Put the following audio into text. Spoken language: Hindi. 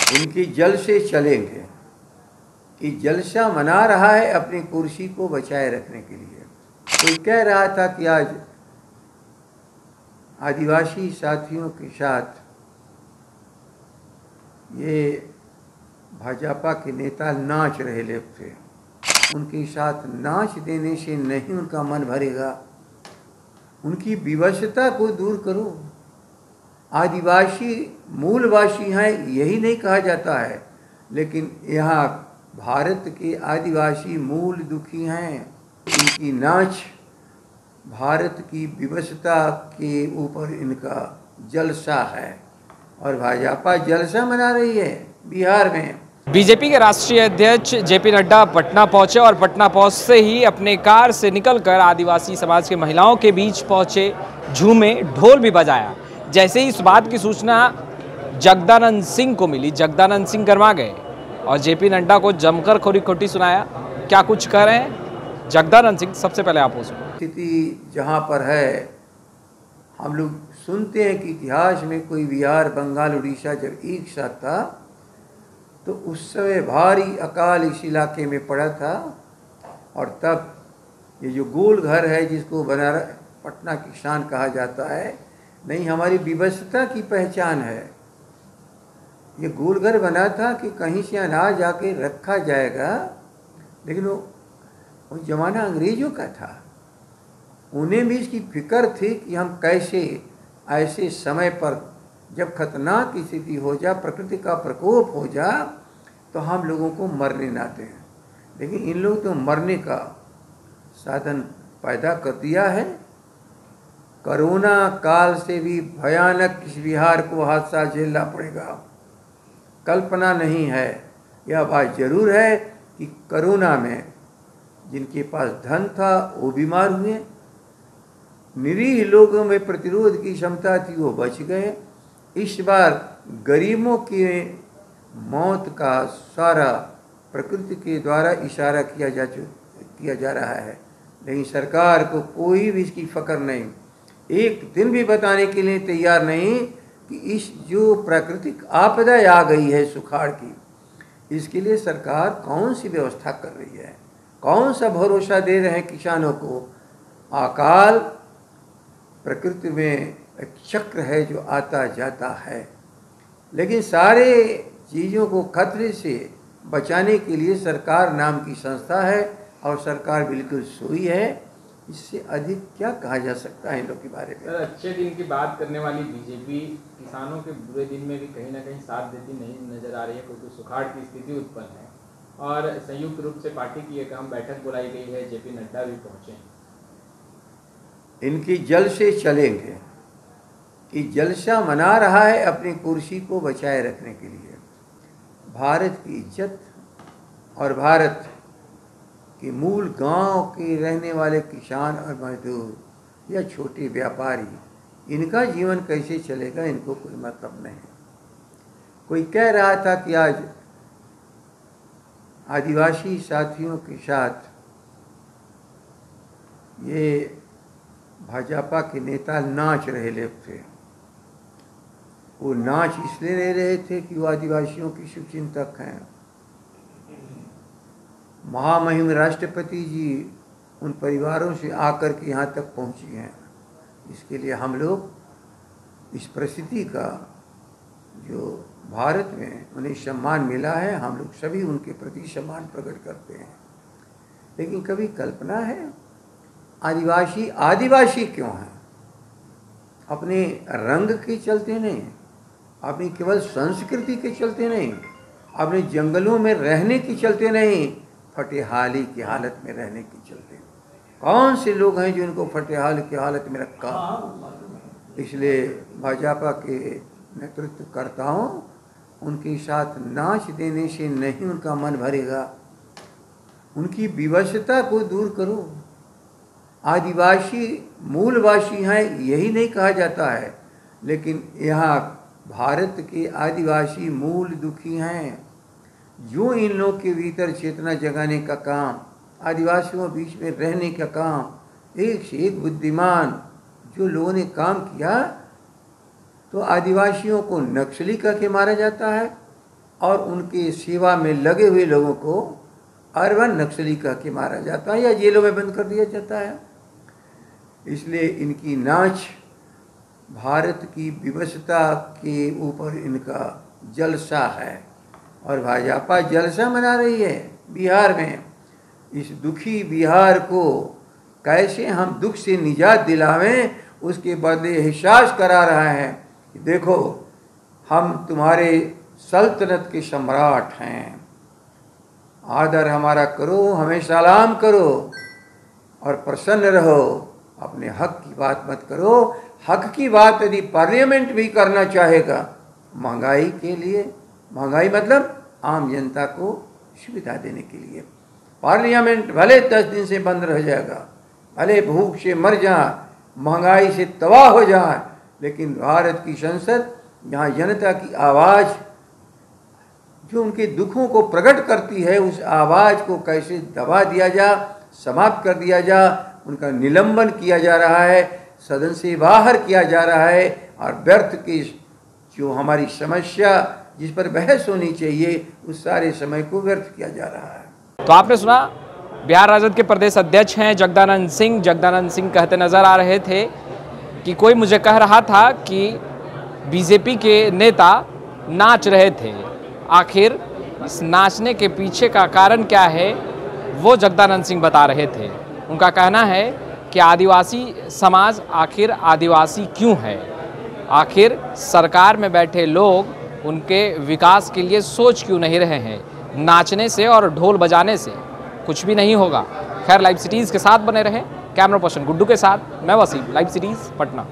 इनकी जल से चलेंगे कि जलसा मना रहा है अपनी कुर्सी को बचाए रखने के लिए। कोई कह रहा था कि आज आदिवासी साथियों के साथ ये भाजपा के नेता नाच रहे लोग थे, उनके साथ नाच देने से नहीं उनका मन भरेगा। उनकी विवशता को दूर करो। आदिवासी मूलवासी हैं यही नहीं कहा जाता है, लेकिन यहाँ भारत के आदिवासी मूल दुखी हैं। इनकी नाच भारत की विवशता के ऊपर इनका जलसा है और भाजपा जलसा मना रही है बिहार में। बीजेपी के राष्ट्रीय अध्यक्ष जेपी नड्डा पटना पहुंचे और पटना पहुंचते ही अपने कार से निकलकर आदिवासी समाज के महिलाओं के बीच पहुंचे, झूमे, ढोल भी बजाया। जैसे ही इस बात की सूचना जगदानंद सिंह को मिली, जगदानंद सिंह गरमा गए और जेपी नड्डा को जमकर खोरी खोटी सुनाया। क्या कुछ कह रहे हैं जगदानंद सिंह, सबसे पहले आप सुनो। स्थिति जहाँ पर है, हम लोग सुनते हैं कि इतिहास में कोई बिहार, बंगाल, उड़ीसा जब एक साथ था तो उस समय भारी अकाल इस इलाके में पड़ा था। और तब ये जो गोल घर है जिसको बनारस पटना की शान कहा जाता है, नहीं हमारी विवशता की पहचान है। ये गोल घर बना था कि कहीं से अनाज आके रखा जाएगा, लेकिन वो ज़माना अंग्रेज़ों का था। उन्हें भी इसकी फिक्र थी कि हम कैसे ऐसे समय पर जब खतरनाक स्थिति हो जा, प्रकृति का प्रकोप हो जा, तो हम लोगों को मरने ना दें। लेकिन इन लोगों तो मरने का साधन पैदा कर दिया है। कोरोना काल से भी भयानक इस बिहार को हादसा झेलना पड़ेगा, कल्पना नहीं है। यह बात जरूर है कि कोरोना में जिनके पास धन था वो बीमार हुए, निरीह लोगों में प्रतिरोध की क्षमता थी वो बच गए। इस बार गरीबों की मौत का सारा प्रकृति के द्वारा इशारा किया जा रहा है, लेकिन सरकार को कोई भी इसकी फ़िक्र नहीं, एक दिन भी बताने के लिए तैयार नहीं कि इस जो प्राकृतिक आपदा आ गई है सुखाड़ की, इसके लिए सरकार कौन सी व्यवस्था कर रही है, कौन सा भरोसा दे रहे हैं किसानों को। अकाल प्रकृति में एक चक्र है जो आता जाता है, लेकिन सारे चीज़ों को खतरे से बचाने के लिए सरकार नाम की संस्था है और सरकार बिल्कुल सोई है। इससे अधिक क्या कहा जा सकता है इन लोग के बारे में। सर, अच्छे दिन की बात करने वाली बीजेपी किसानों के बुरे दिन में भी कहीं ना कहीं साथ देती नहीं नजर आ रही है, क्योंकि सुखाड़ की स्थिति उत्पन्न है और संयुक्त रूप से पार्टी की एक अहम बैठक बुलाई गई है, जेपी नड्डा भी पहुंचे हैं। इनकी जल से चलेंगे कि जलसा मना रहा है अपनी कुर्सी को बचाए रखने के लिए। भारत की इज्जत और भारत के मूल गांव के रहने वाले किसान और मजदूर या छोटे व्यापारी, इनका जीवन कैसे चलेगा इनको कोई मतलब नहीं। कोई कह रहा था कि आज आदिवासी साथियों के साथ ये भाजपा के नेता नाच रहे लोग थे। वो नाच इसलिए ले रहे थे कि वो आदिवासियों की शुभचिंतक हैं। महामहिम राष्ट्रपति जी उन परिवारों से आकर के यहाँ तक पहुँची हैं। इसके लिए हम लोग इस परिस्थिति का जो भारत में उन्हें सम्मान मिला है, हम लोग सभी उनके प्रति सम्मान प्रकट करते हैं। लेकिन कभी कल्पना है आदिवासी आदिवासी क्यों हैं? अपने रंग के चलते नहीं, अपनी केवल संस्कृति के चलते नहीं, अपने जंगलों में रहने के चलते नहीं, फटेहाली की हालत में रहने के चलते। कौन से लोग हैं जो इनको फटेहाल की हालत में रखा? इसलिए भाजपा के नेतृत्वकर्ताओं, उनके साथ नाच देने से नहीं उनका मन भरेगा। उनकी विवशता को दूर करो। आदिवासी मूलवासी हैं यही नहीं कहा जाता है, लेकिन यहाँ भारत के आदिवासी मूल दुखी हैं। जो इन लोग के भीतर चेतना जगाने का काम, आदिवासियों बीच में रहने का काम, एक से एक बुद्धिमान जो लोगों ने काम किया, तो आदिवासियों को नक्सली करके मारा जाता है, और उनके सेवा में लगे हुए लोगों को अर्बन नक्सली कह के मारा जाता है या जेलों में बंद कर दिया जाता है। इसलिए इनकी नाच भारत की विवशता के ऊपर इनका जलसा है और भाजपा जलसा मना रही है बिहार में। इस दुखी बिहार को कैसे हम दुख से निजात दिलावें, उसके बदले एहसास करा रहा है कि देखो हम तुम्हारे सल्तनत के सम्राट हैं, आदर हमारा करो, हमें सलाम करो और प्रसन्न रहो, अपने हक की बात मत करो। हक की बात यदि पार्लियामेंट भी करना चाहेगा महंगाई के लिए, महंगाई मतलब आम जनता को सुविधा देने के लिए, पार्लियामेंट भले 10 दिन से बंद रह जाएगा, भले भूख से मर जाए, महंगाई से तबाह हो जाए, लेकिन भारत की संसद जहाँ जनता की आवाज़ जो उनके दुखों को प्रकट करती है, उस आवाज़ को कैसे दबा दिया जा, समाप्त कर दिया जा, उनका निलंबन किया जा रहा है, सदन से बाहर किया जा रहा है और व्यर्थ की जो हमारी समस्या जिस पर बहस होनी चाहिए उस सारे समय को व्यर्थ किया जा रहा है। तो आपने सुना बिहार राजद के प्रदेश अध्यक्ष हैं जगदानंद सिंह। जगदानंद सिंह कहते नजर आ रहे थे कि कोई मुझे कह रहा था कि बीजेपी के नेता नाच रहे थे, आखिर इस नाचने के पीछे का कारण क्या है वो जगदानंद सिंह बता रहे थे। उनका कहना है कि आदिवासी समाज आखिर आदिवासी क्यों है, आखिर सरकार में बैठे लोग उनके विकास के लिए सोच क्यों नहीं रहे हैं। नाचने से और ढोल बजाने से कुछ भी नहीं होगा। खैर, लाइव सिटीज़ के साथ बने रहें। कैमरा पर्सन गुड्डू के साथ मैं वसीम, लाइव सिटीज़ पटना।